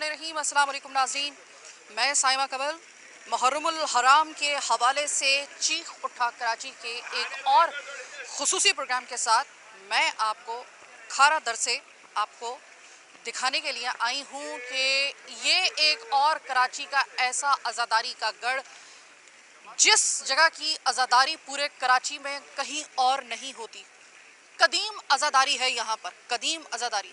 बिस्मिल्लाहिर्रहमानिर्रहीम। अस्सलाम वालेकुम नाज़रीन, मैं साइमा कमल मुहर्रमुल हराम के हवाले से चीख उठा कराची के एक और ख़ुसूसी प्रोग्राम के साथ मैं आपको खारा दर से आपको दिखाने के लिए आई हूँ कि ये एक और कराची का ऐसा आज़ादारी का गढ़ जिस जगह की आज़ादारी पूरे कराची में कहीं और नहीं होती। कदीम आज़ादारी है यहाँ पर, कदीम आज़ादारी।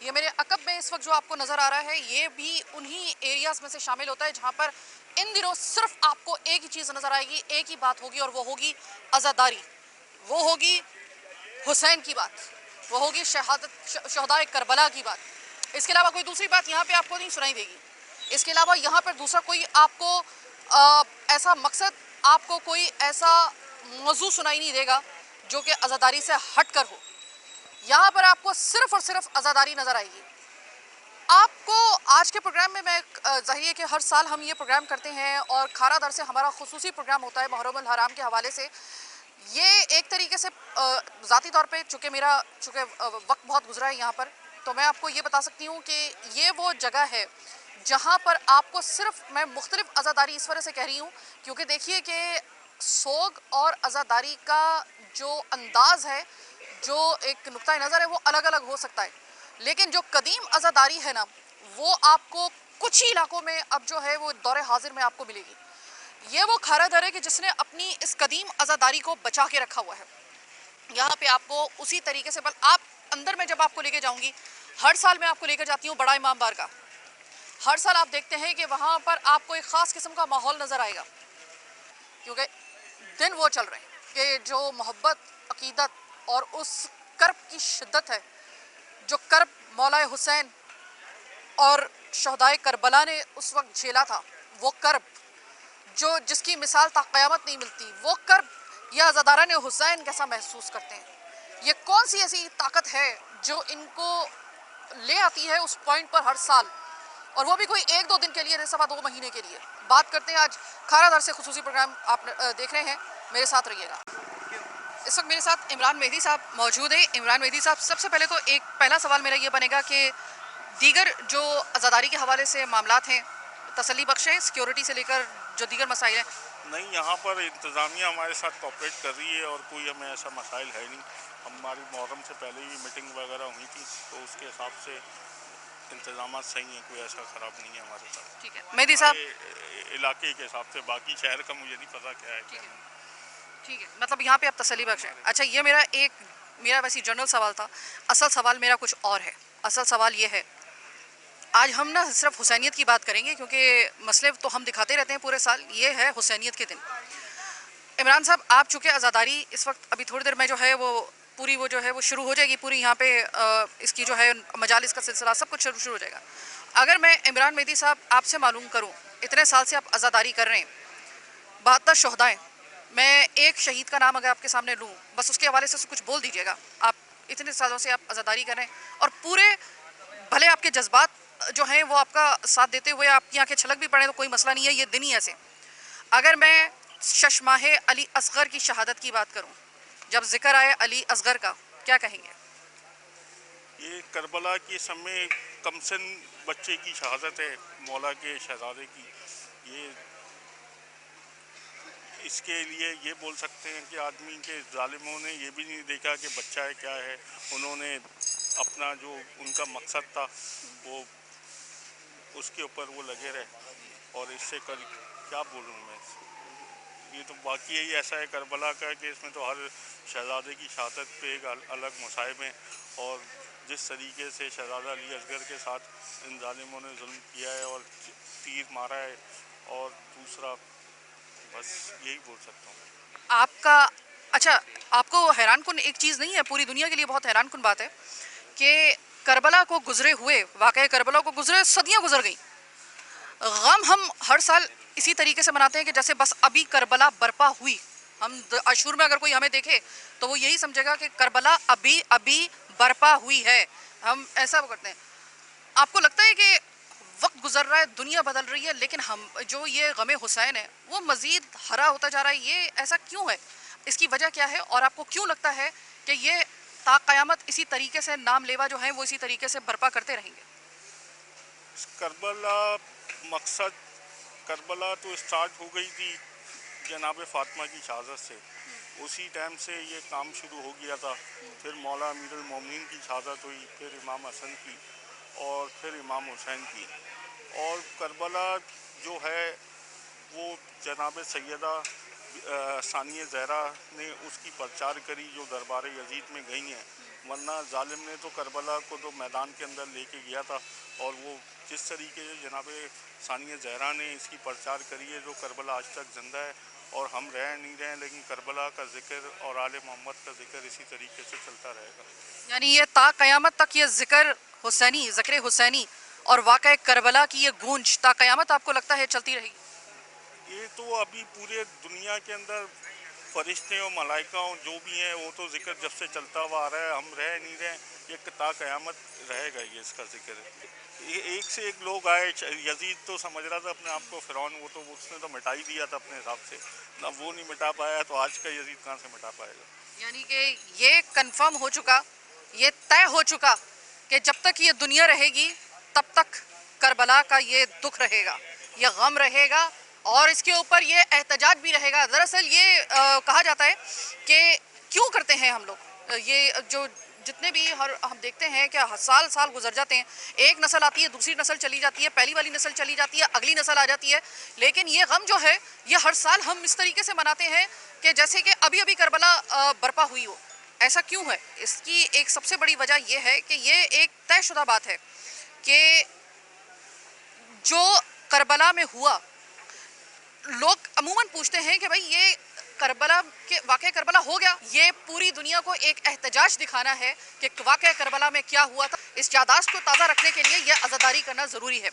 ये मेरे अकब में इस वक्त जो आपको नज़र आ रहा है ये भी उन्हीं एरियाज़ में से शामिल होता है जहाँ पर इन दिनों सिर्फ आपको एक ही चीज़ नज़र आएगी, एक ही बात होगी और वो होगी आज़ादारी, वो होगी हुसैन की बात, वो होगी शहदाए करबला की बात। इसके अलावा कोई दूसरी बात यहाँ पे आपको नहीं सुनाई देगी। इसके अलावा यहाँ पर दूसरा कोई आपको ऐसा मकसद, आपको कोई ऐसा मौजू सुनाई नहीं देगा जो कि आज़ादारी से हट कर हो। यहाँ पर आपको सिर्फ और सिर्फ आज़ादारी नज़र आएगी। आपको आज के प्रोग्राम में मैं ज़ाहिर है कि हर साल हम ये प्रोग्राम करते हैं और खारा दर से हमारा खुसूसी प्रोग्राम होता है मुहर्रमुल हराम के हवाले से। ये एक तरीके से ज़ाती तौर पे चूँकि वक्त बहुत गुजरा है यहाँ पर, तो मैं आपको ये बता सकती हूँ कि ये वो जगह है जहाँ पर आपको सिर्फ, मैं मुख्तलिफ आज़ादारी इस वजह से कह रही हूँ क्योंकि देखिए कि सोग और आज़ादारी का जो अंदाज़ है, जो एक नुक्ता नज़र है, वो अलग अलग हो सकता है, लेकिन जो कदीम आज़ादारी है ना, वो आपको कुछ ही इलाकों में अब जो है वो दौरे हाजिर में आपको मिलेगी। ये वो खारा दर है कि जिसने अपनी इस कदीम आज़ादारी को बचा के रखा हुआ है। यहाँ पे आपको उसी तरीके से, बल आप अंदर में जब आपको लेके जाऊँगी, हर साल मैं आपको लेकर जाती हूँ बड़ा इमाम बारगाह। हर साल आप देखते हैं कि वहाँ पर आपको एक ख़ास किस्म का माहौल नज़र आएगा क्योंकि दिन वो चल रहे हैं कि जो मोहब्बत, अकीदत और उस कर्ब की शिद्दत है, जो कर्ब मौलाए हुसैन और शहदाए करबला ने उस वक्त झेला था, वो कर्ब जो जिसकी मिसाल ता क़यामत नहीं मिलती, वो कर्ब या आज़ादारान हुसैन कैसा महसूस करते हैं। ये कौन सी ऐसी ताकत है जो इनको ले आती है उस पॉइंट पर हर साल, और वो भी कोई एक दो दिन के लिए, सवा 2 महीने के लिए। बात करते हैं आज खारा दर से खुसूसी प्रोग्राम आप देख रहे हैं, मेरे साथ रहिएगा। इस वक्त मेरे साथ इमरान मेहदी साहब मौजूद हैं। इमरान मेहदी साहब, सबसे पहले तो एक पहला सवाल मेरा ये बनेगा कि दीगर जो आज़ादारी के हवाले से मामलात हैं, तसल्ली बख्श हैं, सिक्योरिटी से लेकर जो दीगर मसाइल हैं? नहीं, यहाँ पर इंतज़ामिया हमारे साथ कोऑपरेट कर रही है और कोई हमें ऐसा मसाइल है नहीं। हमारी मुहर्रम से पहले ही मीटिंग वगैरह हुई थी, तो उसके हिसाब से इंतजाम सही है, कोई ऐसा ख़राब नहीं है हमारे साथ। ठीक है मेहदी साहब, इलाके के हिसाब से, बाकी शहर का मुझे नहीं पता क्या है। ठीक है, मतलब यहाँ पे आप तसल्ली बख्श हैं। अच्छा, ये मेरा वैसे जनरल सवाल था। असल सवाल मेरा कुछ और है। असल सवाल ये है, आज हम ना सिर्फ हुसैनियत की बात करेंगे क्योंकि मसले तो हम दिखाते रहते हैं पूरे साल, ये है हुसैनियत के दिन। इमरान साहब, आप चूँकि आज़ादारी इस वक्त अभी थोड़ी देर में जो है वो पूरी वो जो है वो शुरू हो जाएगी, पूरी यहाँ पे इसकी जो है मजालिस का सिलसिला सब कुछ शुरू हो जाएगा। अगर मैं इमरान मेहदी साहब आपसे मालूम करूँ, इतने साल से आप आज़ादारी कर रहे हैं, 72 शहदाएँ, मैं एक शहीद का नाम अगर आपके सामने लूँ, बस उसके हवाले से कुछ बोल दीजिएगा। आप इतने सालों से आप आज़ादारी कर रहे हैं और पूरे, भले आपके जज्बात जो हैं वो आपका साथ देते हुए आपकी आंखें छलक भी पड़े तो कोई मसला नहीं है, ये दिन ही ऐसे। अगर मैं शशमाह अली असगर की शहादत की बात करूं, जब जिक्र आए अली असगर का, क्या कहेंगे? ये करबला के समय कमसन बच्चे की शहादत है, मौला के शहजादे की। ये इसके लिए ये बोल सकते हैं कि आदमी के जालिमों ने ये भी नहीं देखा कि बच्चा है क्या है, उन्होंने अपना जो उनका मकसद था वो उसके ऊपर वो लगे रहे, और इससे कल क्या बोलूँ मैं। ये तो बाकी यही ऐसा है करबला का कि इसमें तो हर शहजादे की शहादत पे एक अलग मुसाहिब है, और जिस तरीके से शहजादा अली असगर के साथ इन जालिमों ने जुल्म किया है और तीर मारा है, और दूसरा बस यही बोल सकता हूँ। आपका, अच्छा, आपको हैरान कुन एक चीज़ नहीं है, पूरी दुनिया के लिए बहुत हैरान कुन बात है कि करबला को गुजरे हुए, वाक़या करबला को गुजरे सदियाँ गुजर गई, गम हम हर साल इसी तरीके से मनाते हैं कि जैसे बस अभी करबला बर्पा हुई। हम अशूर में अगर कोई हमें देखे तो वो यही समझेगा कि करबला अभी अभी बर्पा हुई है, हम ऐसा करते हैं। आपको लगता है कि वक्त गुजर रहा है, दुनिया बदल रही है, लेकिन हम जो ये गमे हुसैन है वो मज़ीद हरा होता जा रहा है, ये ऐसा क्यों है? इसकी वजह क्या है और आपको क्यों लगता है कि ये ता क़यामत इसी तरीके से नाम लेवा जो है वो इसी तरीके से बर्पा करते रहेंगे? करबला मकसद करबला तो स्टार्ट हो गई थी जनाब फातिमा की शहादत से। उसी टाइम से ये काम शुरू हो गया था। फिर मौला अमीरुल मोमिनीन की शहादत हुई, फिर इमाम हसन की और फिर इमाम हुसैन की। और करबला जो है वो जनाब सैयदा सानिया ज़हरा ने उसकी प्रचार करी जो दरबार यजीद में गई हैं। वरना जालिम ने तो करबला को तो मैदान के अंदर लेके गया था। और वो जिस तरीके से जनाब सानिया ज़हरा ने इसकी प्रचार करी है, जो करबला आज तक जिंदा है और हम रह नहीं रहे, लेकिन करबला का जिक्र और आले मोहम्मद का जिक्र इसी तरीके से चलता रहेगा। यानी ये ता क़यामत तक ये ज़िक्र हुसैनी और वाक़या करबला की ये गूंज ता क़यामत आपको लगता है चलती रहेगी? ये तो अभी पूरे दुनिया के अंदर फरिश्ते और मलाइका जो भी हैं वो तो जिक्र जब से चलता हुआ आ रहा है, हम रह नहीं रहे, ये ता क़यामत रहेगा ये इसका जिक्र। ये एक से एक लोग आए। यजीद तो समझ रहा था अपने आप को फ़िरौन, वो तो उसने तो मिटा ही दिया था अपने हिसाब से। ना वो नहीं मिटा पाया तो आज का यजीद कहाँ से मिटा पाएगा। यानी कि ये कंफर्म हो चुका, ये तय हो चुका कि जब तक ये दुनिया रहेगी तब तक करबला का ये दुख रहेगा, ये गम रहेगा और इसके ऊपर ये एहतजाज भी रहेगा। दरअसल ये कहा जाता है कि क्यों करते हैं हम लोग ये जो जितने भी हम देखते हैं कि साल साल गुजर जाते हैं, एक नस्ल आती है, दूसरी नस्ल चली जाती है, पहली वाली नस्ल चली जाती है, अगली नस्ल आ जाती है, लेकिन ये गम जो है ये हर साल हम इस तरीके से मनाते हैं कि जैसे कि अभी अभी करबला बर्पा हुई हो। ऐसा क्यों है? इसकी एक सबसे बड़ी वजह यह है कि ये एक तयशुदा बात है कि जो करबला में हुआ, लोग अमूमन पूछते हैं कि भाई ये करबला के वाक़या करबला हो गया, ये पूरी दुनिया को एक एहतजाज दिखाना है कि वाक़या करबला में क्या हुआ था। इस याददाश्त को ताज़ा रखने के लिए यह आज़ादारी करना ज़रूरी है।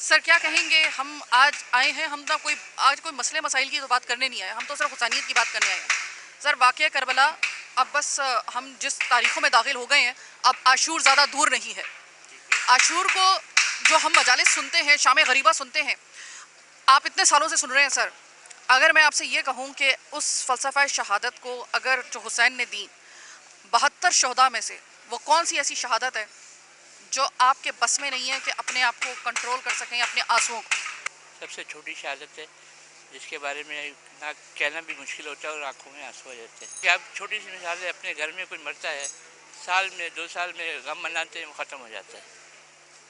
सर क्या कहेंगे? हम आज आए हैं, हम ना आज कोई मसले मसाइल की तो बात करने नहीं आए, हम तो सिर्फ हुसैनियत की बात करने आए हैं। सर वाक़या करबला अब बस हम जिस तारीख़ों में दाखिल हो गए हैं, अब आशूर ज़्यादा दूर नहीं है। आशूर को जो हम मजालिस सुनते हैं, शाम गरीबा सुनते हैं, आप इतने सालों से सुन रहे हैं सर। अगर मैं आपसे ये कहूँ कि उस फ़लसफ़ा शहादत को अगर जो हुसैन ने दी 72 शहदा में से, वो कौन सी ऐसी शहादत है जो आपके बस में नहीं है कि अपने आप को कंट्रोल कर सकें, अपने आंसुओं को? सबसे छोटी शहादत है जिसके बारे में ना कहना भी मुश्किल होता है और आंखों में आंसू आ जाते हैं। कि आप छोटी सी मिसाल है, अपने घर में कोई मरता है, साल में 2 साल में गम मनाते हैं, ख़त्म हो जाता है।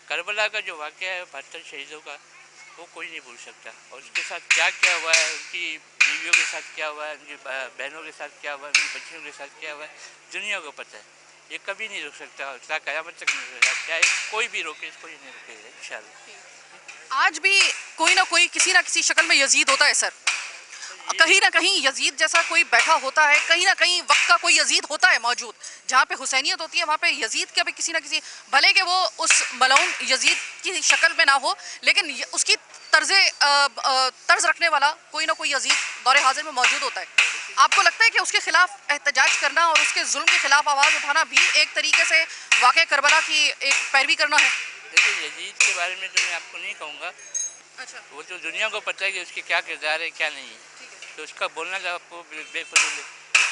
करबला का जो वाक़या है 72 शहीदों का, वो कोई नहीं भूल सकता। और उसके साथ क्या क्या हुआ है, उनकी बीवियों के साथ क्या हुआ है, उनकी बहनों के साथ क्या हुआ है, उनकी बच्चियों के साथ क्या हुआ है, दुनिया को पता है। ये कभी नहीं रुक सकता, ता क़यामत तक नहीं रुकेगा। चाहे कोई भी रोके, इसको ही नहीं रुकेगा इंशाअल्लाह। आज भी कोई ना कोई किसी ना किसी शक्ल में यजीद होता है सर। कहीं ना कहीं यजीद जैसा कोई बैठा होता है, कहीं ना कहीं वक्त का कोई यजीद होता है मौजूद। जहाँ पे हुसैनियत होती है वहाँ पे यजीद का भी किसी ना किसी, भले कि वो उस मलऊन यजीद की शक्ल में ना हो, लेकिन उसकी तर्ज रखने वाला कोई ना कोई यजीद दौरे हाजिर में मौजूद होता है। आपको लगता है कि उसके खिलाफ एहतजाज करना और उसके जुल्म के खिलाफ आवाज़ उठाना भी एक तरीके से वाक़या करबला की एक पैरवी करना है? देखिए, यजीद के बारे में तो मैं आपको नहीं कहूँगा। अच्छा, वो तो दुनिया को पता है कि उसके क्या किरदार है, क्या नहीं है। तो उसका बोलना तो आपको बेफजूल है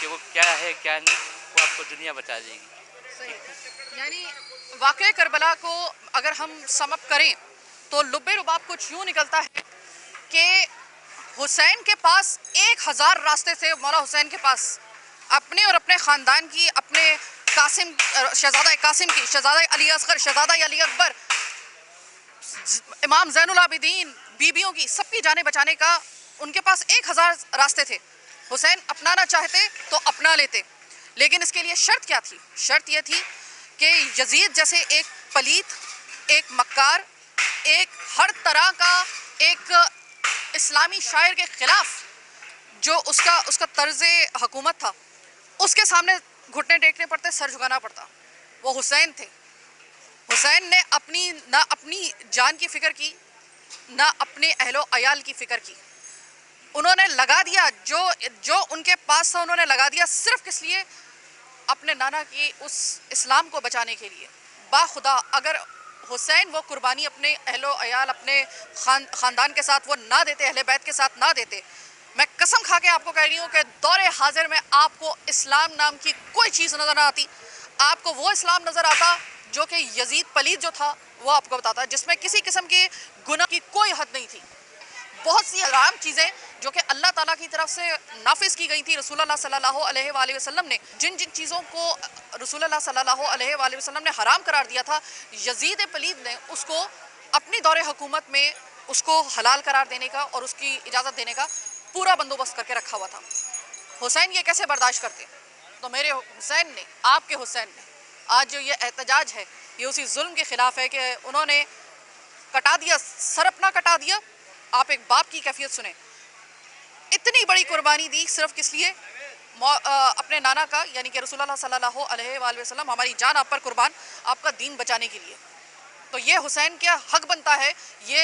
कि वो क्या है क्या नहीं, वो आपको दुनिया बता देगी। सही। यानी वाक़या करबला को अगर हम समअप करें तो लुब्बे रुबाब कुछ यूँ निकलता है कि हुसैन के पास 1000 रास्ते थे। मौला हुसैन के पास अपने और अपने ख़ानदान की, अपने कासिम, शहज़ादा कासिम की, शहज़ादा अली असगर, शहज़ादा अली अकबर, इमाम ज़ैनुल आबिदीन, बीबियों की, सबकी जाने बचाने का उनके पास 1000 रास्ते थे। हुसैन अपनाना चाहते तो अपना लेते, लेकिन इसके लिए शर्त क्या थी? शर्त यह थी कि यजीद जैसे एक पलीत, एक मक्कार, एक हर तरह का एक इस्लामी शायर के ख़िलाफ़ जो उसका तर्ज़ हुकूमत था, उसके सामने घुटने टेकने पड़ते, सर झुकाना पड़ता। वो हुसैन थे। हुसैन ने ना अपनी जान की फ़िक्र की, ना अपने अहलो अयाल की फ़िक्र की। उन्होंने लगा दिया जो उनके पास था, उन्होंने लगा दिया सिर्फ किस लिए? अपने नाना की उस इस्लाम को बचाने के लिए। बाखुदा अगर हुसैन वो कुर्बानी अपने अहलो अयाल, अपने ख़ानदान के साथ वो ना देते, अहले बैत के साथ ना देते, मैं कसम खा के आपको कह रही हूँ कि दौरे हाजिर में आपको इस्लाम नाम की कोई चीज़ नज़र ना आती। आपको वो इस्लाम नज़र आता जो कि यजीद पलीद जो था वो आपको बताता है, जिसमें किसी किस्म की गुनाह की कोई हद नहीं थी। बहुत सी हराम चीज़ें जो कि अल्लाह ताला की तरफ से नाफिज की गई थी, रसूलुल्लाह सल्लल्लाहु अलैहि वसल्लम ने जिन जिन चीज़ों को रसूलुल्लाह सल्लल्लाहु अलैहि वसल्लम ने हराम करार दिया था, यजीद पलीद ने उसको अपनी दौरे हुकूमत में उसको हलाल करार देने का और उसकी इजाज़त देने का पूरा बंदोबस्त करके रखा हुआ था। हुसैन ये कैसे बर्दाश्त करते? तो मेरे हुसैन ने, आपके हुसैन ने, आज जो ये एहतजाज है ये उसी जुल्म के ख़िलाफ़ है कि उन्होंने कटा दिया, सर अपना कटा दिया। आप एक बाप की कैफियत सुने, इतनी बड़ी कुर्बानी दी सिर्फ किस लिए? अपने नाना का, यानी कि रसूलुल्लाह सल्लल्लाहु अलैहि वसल्लम, हमारी जान आप पर कुर्बान, आपका दीन बचाने के लिए। तो ये हुसैन क्या हक बनता है, ये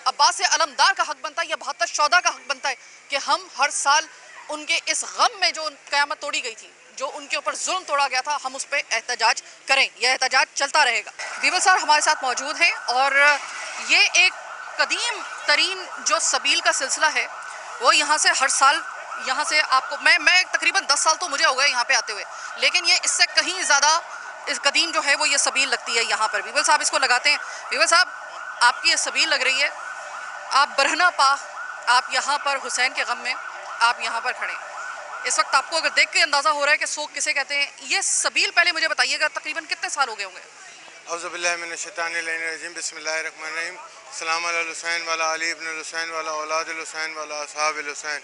अब्बास अलमदार का हक बनता है, ये 72 शौदा का हक बनता है कि हम हर साल उनके इस गम में जो क़यामत तोड़ी गई थी, जो उनके ऊपर जुल्म तोड़ा गया था, हम उस पर एहतजाज करें। यह एहतजाज चलता रहेगा। बीबल साहब हमारे साथ मौजूद हैं और ये एक कदीम तरीन जो सबील का सिलसिला है वो यहाँ से हर साल, यहाँ से आपको मैं तकरीबन 10 साल तो मुझे हो गए यहाँ पे आते हुए, लेकिन ये इससे कहीं ज़्यादा इस कदीम जो है वो ये सबील लगती है यहाँ पर। बीबल साहब इसको लगाते हैं। बीबल साहब, आपकी ये सबील लग रही है, आप बरहना पा, आप यहाँ पर हुसैन के गम में आप यहाँ पर खड़े, इस वक्त आपको अगर देख के अंदाज़ा हो रहा है कि सोख किसे कहते हैं। ये सबील पहले मुझे बताइएगा, तकरीबन कितने साल हो गए होंगे? औज़ुबिल्लाहिमिनश्शैतानिर्रजीम, बिस्मिल्लाहिर्रहमानिर्रहीम। सलाम अला हुसैन वाला अली इब्न हुसैन वाला औलाद हुसैन वाला असहाब हुसैन।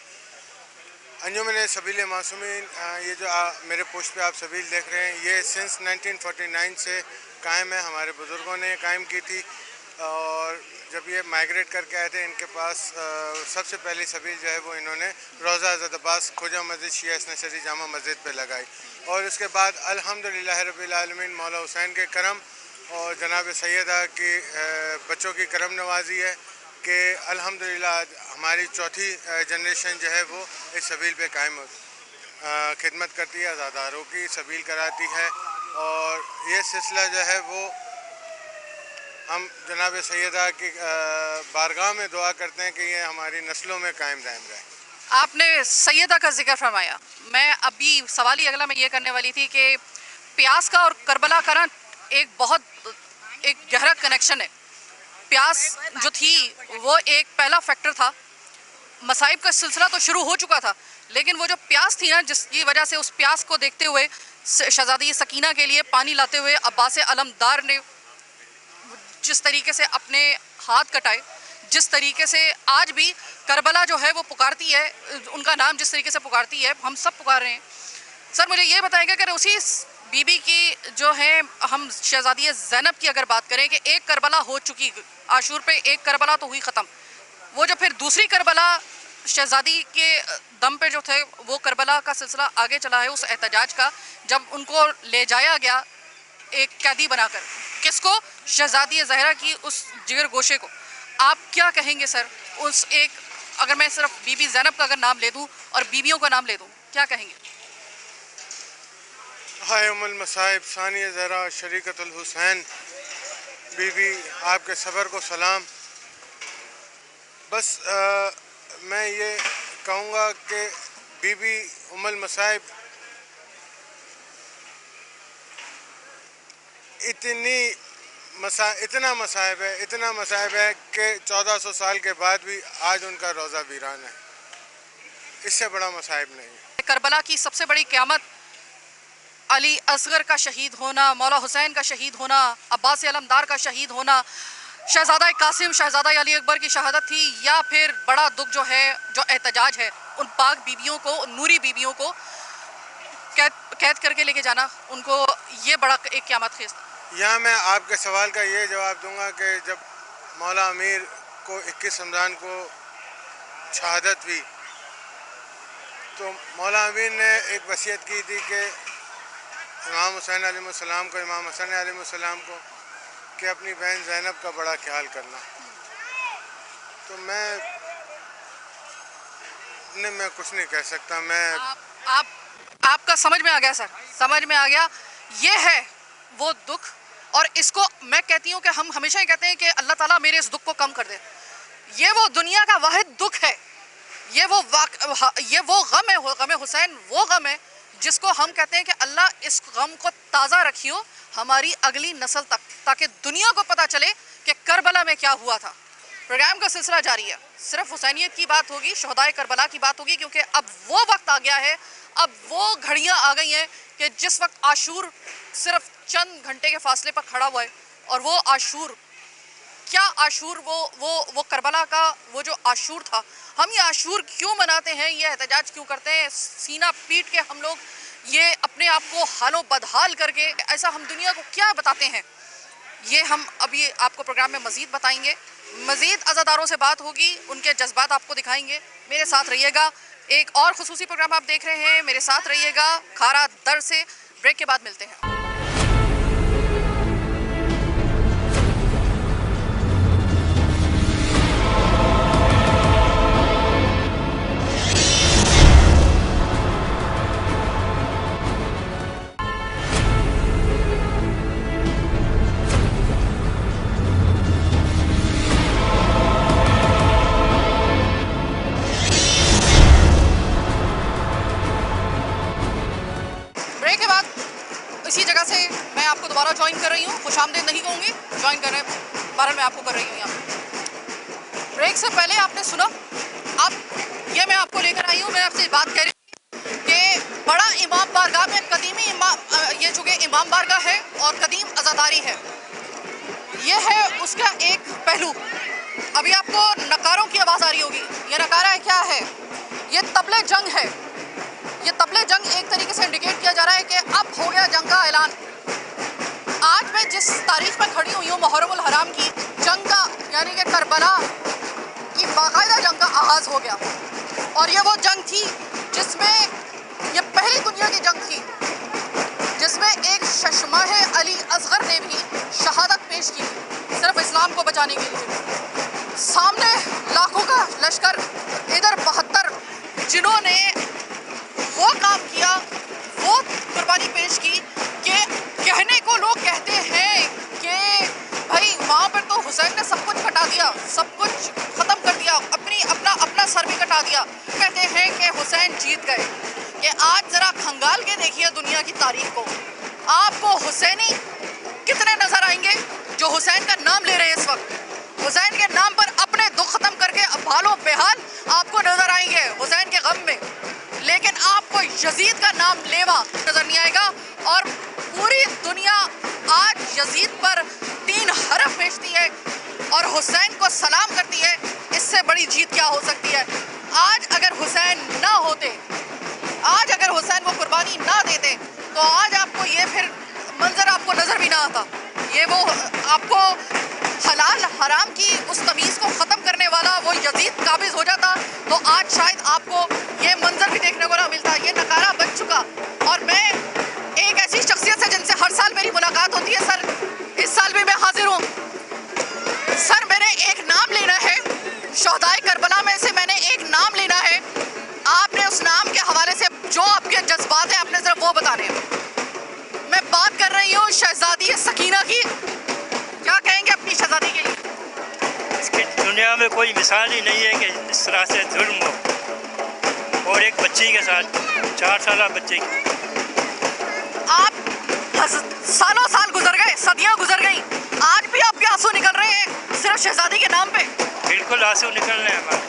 अंजुमन सबील मासूमीन, ये जो मेरे पोस्ट पे आप सबील देख रहे हैं, ये सिंस 1949 से कायम है। हमारे बुज़ुर्गों ने कायम की थी और जब ये माइग्रेट करके आए थे, इनके पास सबसे पहली सबील जो है वो इन्होंने रोज़ा हज़रत अब्बास खोजा मस्जिद शिया इसना जामा मस्जिद पे लगाई। और उसके बाद अल्हम्दुलिल्लाह रब्बिल आलमीन, मौला हुसैन के करम और जनाब सैयदा की बच्चों की करम नवाजी है कि अल्हम्दुलिल्लाह हमारी चौथी जनरेशन जो है वो इस सबील पे कायम खिदमत करती है, आज़ादारों की सबील कराती है। और ये सिलसिला जो है वो हम जनाब सैयदा की बारगाह में दुआ करते हैं कि ये हमारी नस्लों में कायम दायम रहे। आपने सैयदा का जिक्र फरमाया, मैं अभी सवाल ही अगला मैं ये करने वाली थी कि प्यास का और करबला का ना एक गहरा कनेक्शन है। प्यास जो थी वो एक पहला फैक्टर था, मसाइब का सिलसिला तो शुरू हो चुका था, लेकिन वो जो प्यास थी ना, जिसकी वजह से उस प्यास को देखते हुए शहजादी सकीना के लिए पानी लाते हुए अब्बास अलमदार ने जिस तरीके से अपने हाथ कटाए, जिस तरीके से आज भी करबला जो है वो पुकारती है, उनका नाम जिस तरीके से पुकारती है, हम सब पुकार रहे हैं। सर मुझे ये बताएंगे कि उसी बीबी की जो है, हम शहजादी ज़ैनब की अगर बात करें कि एक करबला हो चुकी, आशूर पे एक करबला तो हुई ख़त्म, वो जो फिर दूसरी करबला शहजादी के दम पे जो थे वो करबला का सिलसिला आगे चला है, उस एहतजाज का, जब उनको ले जाया गया एक कैदी बनाकर, किसको? शहजादी ज़हरा की उस जिगर गोशे को। आप क्या कहेंगे सर उस एक, अगर मैं सिर्फ बीबी ज़ैनब का अगर नाम ले दूं और बीबियों का नाम ले दूं, क्या कहेंगे? हाय उम्मुल मसाइब सानिया ज़हरा शरीकतुल हुसैन, बीबी आपके सब्र को सलाम। बस मैं ये कहूँगा कि बीबी उम्मुल मसाइब इतना मसाइब है कि 1400 साल के बाद भी आज उनका रोज़ा वीरान है। इससे बड़ा मसाइब नहीं है। करबला की सबसे बड़ी क़यामत अली असगर का शहीद होना, मौला हुसैन का शहीद होना, अब्बास अलमदार का शहीद होना, शहजादा कासिम, शहजादा अली अकबर की शहादत थी, या फिर बड़ा दुख जो है, जो एहतजाज है, उन पाक बीबियों को, उन नूरी बीबियों को कैद करके लेके जाना, उनको ये बड़ा एक क़यामत खेज था। यहाँ मैं आपके सवाल का ये जवाब दूंगा कि जब मौला अमीर को 21 रमज़ान को शहादत हुई तो मौला अमीर ने एक वसीयत की थी कि इमाम हुसैन अलैहिस्सलाम को, इमाम हसन अलैहिस्सलाम को, कि अपनी बहन ज़ैनब का बड़ा ख्याल करना। तो मैं कुछ नहीं कह सकता। आपका समझ में आ गया सर, समझ में आ गया। ये है वो दुख, और इसको मैं कहती हूँ कि हम हमेशा ही कहते हैं कि अल्लाह ताला मेरे इस दुख को कम कर दे। ये वो दुनिया का वाहिद दुख है, ये वो गम है, गम हुसैन वो गम है जिसको हम कहते हैं कि अल्लाह इस गम को ताज़ा रखियो हमारी अगली नस्ल तक, ताकि दुनिया को पता चले कि करबला में क्या हुआ था। प्रोग्राम का सिलसिला जारी है, सिर्फ हुसैनियत की बात होगी, शहदाए करबला की बात होगी, क्योंकि अब वो वक्त आ गया है, अब वो घड़ियां आ गई हैं कि जिस वक्त आशूर सिर्फ चंद घंटे के फासले पर खड़ा हुआ है, और वो आशूर क्या आशूर, वो करबला का वो जो आशूर था, हम ये आशूर क्यों मनाते हैं, ये एहतजाज क्यों करते हैं, सीना पीट के हम लोग ये अपने आप को हालों बदहाल करके ऐसा हम दुनिया को क्या बताते हैं, ये हम अभी आपको प्रोग्राम में मज़ीद बताएंगे। मज़ीद अज़ादारों से बात होगी, उनके जज्बात आपको दिखाएंगे। मेरे साथ रहिएगा, एक और खुसूसी प्रोग्राम आप देख रहे हैं, मेरे साथ रहिएगा खारा दर से। ब्रेक के बाद मिलते हैं। दोबारा ज्वाइन कर रही हूँ, खुशामदीद नहीं कहूँगी, ज्वाइन कर रहे हैं, बहरहाल मैं आपको कर रही हूँ यहाँ पे। ब्रेक से पहले आपने सुना, अब ये मैं आपको लेकर आई हूँ, मैं आपसे बात कर रही थी कि बड़ा इमाम बारगाह में कदीमी इमाम, ये जो कि इमाम बारगाह है और कदीम अज़ादारी है, ये है उसका एक पहलू। अभी आपको नकारों की आवाज़ आ रही होगी, ये नकारा है, क्या है, ये तबले जंग है। ये तबले जंग एक तरीके से इंडिकेट किया जा रहा है कि अब हो गया जंग का ऐलान। आज मैं जिस तारीख पर खड़ी हुई हूँ, मुहर्रमुल हराम की जंग का, यानी कि करबला की बाकायदा जंग का आगाज़ हो गया। और ये वो जंग थी जिसमें, ये पहली दुनिया की जंग थी जिसमें एक शशमाह अली असगर ने भी शहादत पेश की, सिर्फ इस्लाम को बचाने के लिए। सामने लाखों का लश्कर, इधर 72 जिन्होंने वो काम किया, वो कुर्बानी पेश की कि कहने को लोग कहते हैं कि भाई वहाँ पर तो हुसैन ने सब कुछ कटा दिया, सब कुछ ख़त्म कर दिया, अपना सर भी कटा दिया। कहते हैं कि हुसैन जीत गए। कि आज ज़रा खंगाल के देखिए दुनिया की तारीख को, आपको हुसैनी कितने नज़र आएंगे जो हुसैन का नाम ले रहे हैं इस वक्त, हुसैन के नाम पर अपने दुख ख़त्म करके भालो बेहाल आपको नज़र आएंगे हुसैन के गम में, लेकिन आपको यजीद का नाम लेवा नज़र नहीं आएगा। और पूरी दुनिया आज यजीद पर 3 हरफ भेजती है और हुसैन को सलाम करती है। इससे बड़ी जीत क्या हो सकती है। आज अगर हुसैन ना होते, आज अगर हुसैन वो कुर्बानी ना देते, तो आज आपको ये फिर मंजर आपको नज़र भी ना आता। ये वो आपको हलाल हराम की उस तमीज़ को ख़त्म करने वाला वो यजीद काबिज़ हो जाता, तो आज शायद आपको ये मंजर भी देखने को ना मिलता। ये नकारा बन चुका। और मैं एक ऐसी शख्सियत से जिनसे हर साल मेरी मुलाकात होती है, सर इस साल भी मैं हाजिर हूँ। सर मैंने एक नाम लेना है, शहदाए करबला में से मैंने एक नाम लेना है। आपने उस नाम के हवाले से जो आपके जज्बात हैं आपने सिर्फ वो बताने हैं। मैं बात कर रही हूँ शहजादी सकीना की। क्या कहेंगे अपनी शहजादी के लिए? इसकी दुनिया में कोई मिसाल ही नहीं है कि इस तरह से जुल्म हो, और एक बच्ची के साथ, 4 साल बच्चे की। आप सालों साल गुजर गए, सदियां गुजर गई, आज भी आपके आंसू निकल रहे हैं सिर्फ शहजादी के नाम पे? बिल्कुल आंसू निकल रहे हैं हमारे,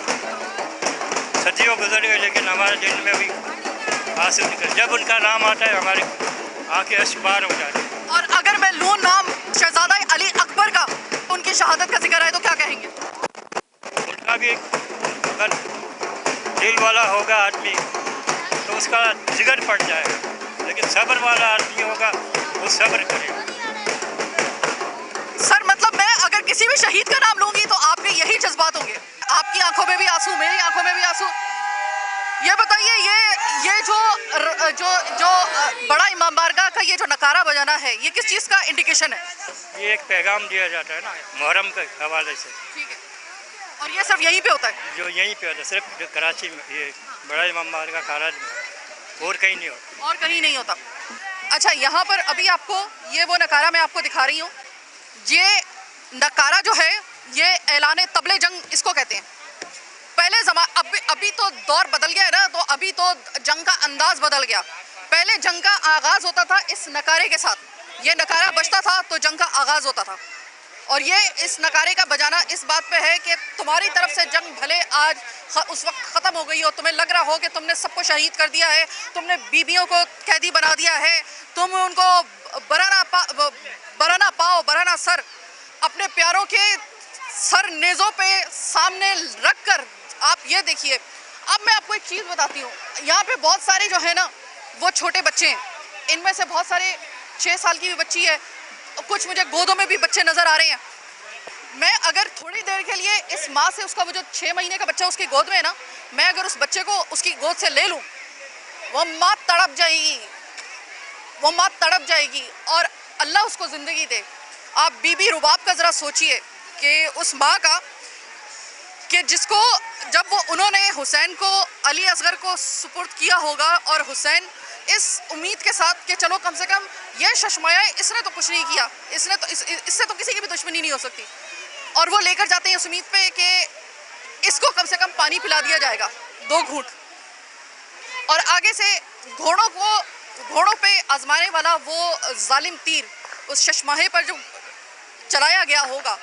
सदियों गुजर गए, लेकिन हमारे दिल में भी आंसू निकल, जब उनका नाम आता है हमारे आंखें अश्बार हो जाती हैं। और अगर मैं लूँ नाम शहजादा अली अकबर का, उनकी शहादत का जिक्र आए तो क्या कहेंगे? उनका भी अगर दिल वाला होगा आदमी तो उसका जिगर पड़ जाएगा, लेकिन सब्र वाला आदमी होगा वो सब्र करेगा। सर मतलब मैं अगर किसी भी शहीद का नाम लूँगी तो आपके यही जज्बात होंगे, आपकी आंखों में भी आंसू, मेरी आंखों में भी आंसू। ये बताइए, ये जो बड़ा इमाम बारगाह का ये जो नकारा बजाना है, ये किस चीज़ का इंडिकेशन है? ये एक पैगाम दिया जाता है ना मुहर्रम के हवाले से। ठीक है, और ये सिर्फ यहीं पे होता है? जो यहीं पे होता है, सिर्फ जो कराची में, ये बड़ा इमाम बारगाह खाराज में, और कहीं नहीं होता। और कहीं नहीं होता। अच्छा, यहाँ पर अभी आपको ये वो नकारा मैं आपको दिखा रही हूँ। ये नकारा जो है ये ऐलान तबले जंग इसको कहते हैं। पहले अभी तो दौर बदल गया है ना, तो अभी तो जंग का अंदाज बदल गया। पहले जंग का आगाज़ होता था इस नकारे के साथ, ये नकारा बजता था तो जंग का आगाज़ होता था। और ये इस नकारे का बजाना इस बात पे है कि तुम्हारी तरफ से जंग भले आज उस वक्त ख़त्म हो गई हो, तुम्हें लग रहा हो कि तुमने सबको शहीद कर दिया है, तुमने बीबियों को कैदी बना दिया है, तुम उनको बराना सर अपने प्यारों के सर नेज़ों पे सामने रख कर आप ये देखिए। अब मैं आपको एक चीज़ बताती हूँ, यहाँ पे बहुत सारे जो है ना वो छोटे बच्चे हैं, इनमें से बहुत सारे 6 साल की भी बच्ची है, कुछ मुझे गोदों में भी बच्चे नज़र आ रहे हैं। मैं अगर थोड़ी देर के लिए इस माँ से, उसका वो जो 6 महीने का बच्चा उसकी गोद में है ना, मैं अगर उस बच्चे को उसकी गोद से ले लूँ, वो माँ तड़प जाएगी, वो माँ तड़प जाएगी और अल्लाह उसको ज़िंदगी दे। आप बीबी रुबाब का ज़रा सोचिए कि उस माँ का, कि जिसको जब वो उन्होंने हुसैन को, अली असगर को सुपुर्द किया होगा और हुसैन इस उम्मीद के साथ कि चलो कम से कम ये शशमाया इसने तो कुछ नहीं किया, इसने तो इससे तो किसी की भी दुश्मनी नहीं हो सकती, और वो लेकर जाते हैं उस उम्मीद पे कि इसको कम से कम पानी पिला दिया जाएगा 2 घूंट, और आगे से घोड़ों पे आजमाने वाला वो जालिम तीर उस शशमाहे पर जो चलाया गया होगा,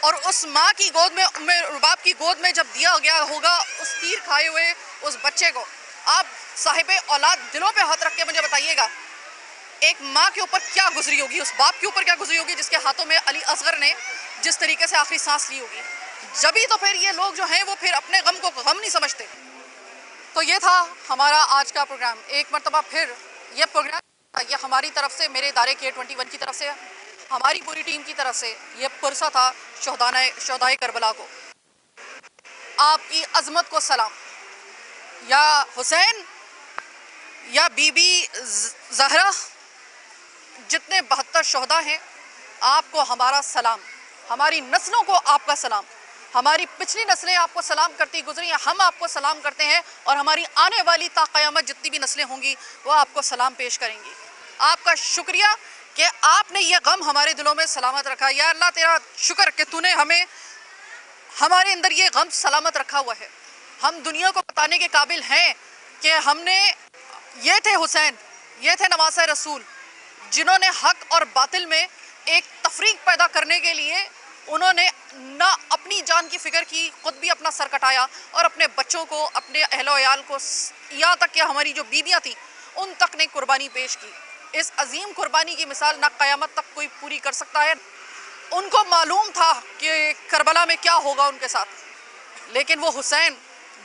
और उस माँ की गोद में रुबाब की गोद में जब दिया गया होगा उस तीर खाए हुए उस बच्चे को, आप साहिबे औलाद दिलों पे हाथ रख के मुझे बताइएगा एक माँ के ऊपर क्या गुजरी होगी, उस बाप के ऊपर क्या गुजरी होगी जिसके हाथों में अली असगर ने जिस तरीके से आखिरी सांस ली होगी। जभी तो फिर ये लोग जो हैं वो फिर अपने गम को गम नहीं समझते। तो ये था हमारा आज का प्रोग्राम। एक मरतबा फिर ये प्रोग्राम ये हमारी तरफ से, मेरे इदारे K21 की तरफ से, हमारी पूरी टीम की तरफ से ये पुरसा था शोहदाए करबला को। आपकी अजमत को सलाम। या हुसैन या बीबी ज़हरा, जितने 72 शोहदा हैं, आपको हमारा सलाम, हमारी नस्लों को आपका सलाम, हमारी पिछली नस्लें आपको सलाम करती गुजरी हैं, हम आपको सलाम करते हैं, और हमारी आने वाली ता क़यामत जितनी भी नस्लें होंगी वो आपको सलाम पेश करेंगी। आपका शुक्रिया कि आपने ये गम हमारे दिलों में सलामत रखा। या अल्लाह तेरा शुक्र कि तूने हमें, हमारे अंदर ये गम सलामत रखा हुआ है। हम दुनिया को बताने के काबिल हैं कि हमने, ये थे हुसैन, ये थे नवासे रसूल, जिन्होंने हक और बातिल में एक तफरीक पैदा करने के लिए उन्होंने ना अपनी जान की फ़िक्र की, ख़ुद भी अपना सर कटाया और अपने बच्चों को, अपने अहलो अयाल को, यहाँ तक कि हमारी जो बीबियाँ थी उन तक ने कुर्बानी पेश की। इस अजीम कुर्बानी की मिसाल ना क़यामत तक कोई पूरी कर सकता है। उनको मालूम था कि करबला में क्या होगा उनके साथ, लेकिन वो हुसैन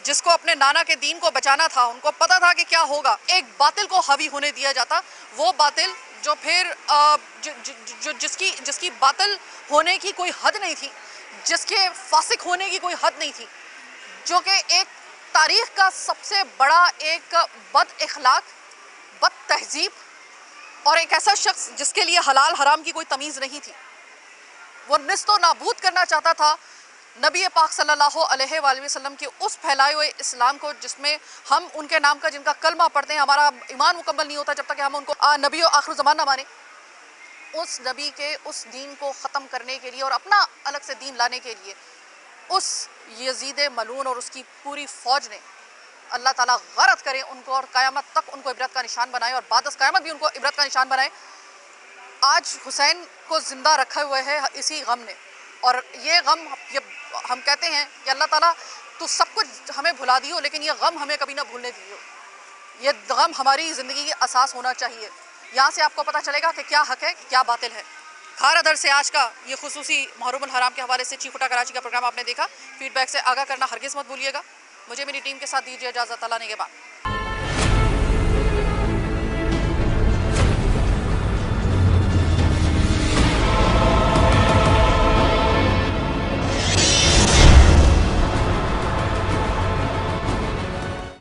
जिसको अपने नाना के दीन को बचाना था, उनको पता था कि क्या होगा। एक बातिल को हावी होने दिया जाता, वो बातिल जो फिर जिसकी बातिल होने की कोई हद नहीं थी, जिसके फासिक होने की कोई हद नहीं थी, जो कि एक तारीख़ का सबसे बड़ा एक बद इखलाक, बद तहजीब और एक ऐसा शख्स जिसके लिए हलाल हराम की कोई तमीज़ नहीं थी, वो निस्तो नाबूद करना चाहता था नबी पाक सल्लल्लाहु अलैहि वसल्लम के उस फैलाए हुए इस्लाम को, जिसमें हम उनके नाम का जिनका कलमा पढ़ते हैं, हमारा ईमान मुकम्मल नहीं होता जब तक कि हम उनको नबी और आखिर ज़मान ना माने। उस नबी के उस दीन को ख़त्म करने के लिए और अपना अलग से दीन लाने के लिए उस यजीद मलून और उसकी पूरी फ़ौज ने, अल्लाह ताला गरत करे उनको और क़यामत तक उनको इबरत का निशान बनाए और बाद क़यामत भी उनको इबरत का निशान बनाए। आज हुसैन को ज़िंदा रखा हुआ है इसी गम ने, और ये गम, ये हम कहते हैं कि अल्लाह ताला तो सब कुछ हमें भुला दियो, लेकिन ये गम हमें कभी ना भूलने दियो। ये गम हमारी ज़िंदगी की असास होना चाहिए। यहाँ से आपको पता चलेगा कि क्या हक है, क्या बातिल है। खार अदर से आज का ये खुसूसी मुहर्रमुल हराम के हवाले से चीफ उठा कराची का प्रोग्राम आपने देखा। फीडबैक से आगाह करना हरगिज़ मत भूलिएगा। मुझे मेरी टीम के साथ दीजिए इजाज़त। अल्लाह ने के बाद।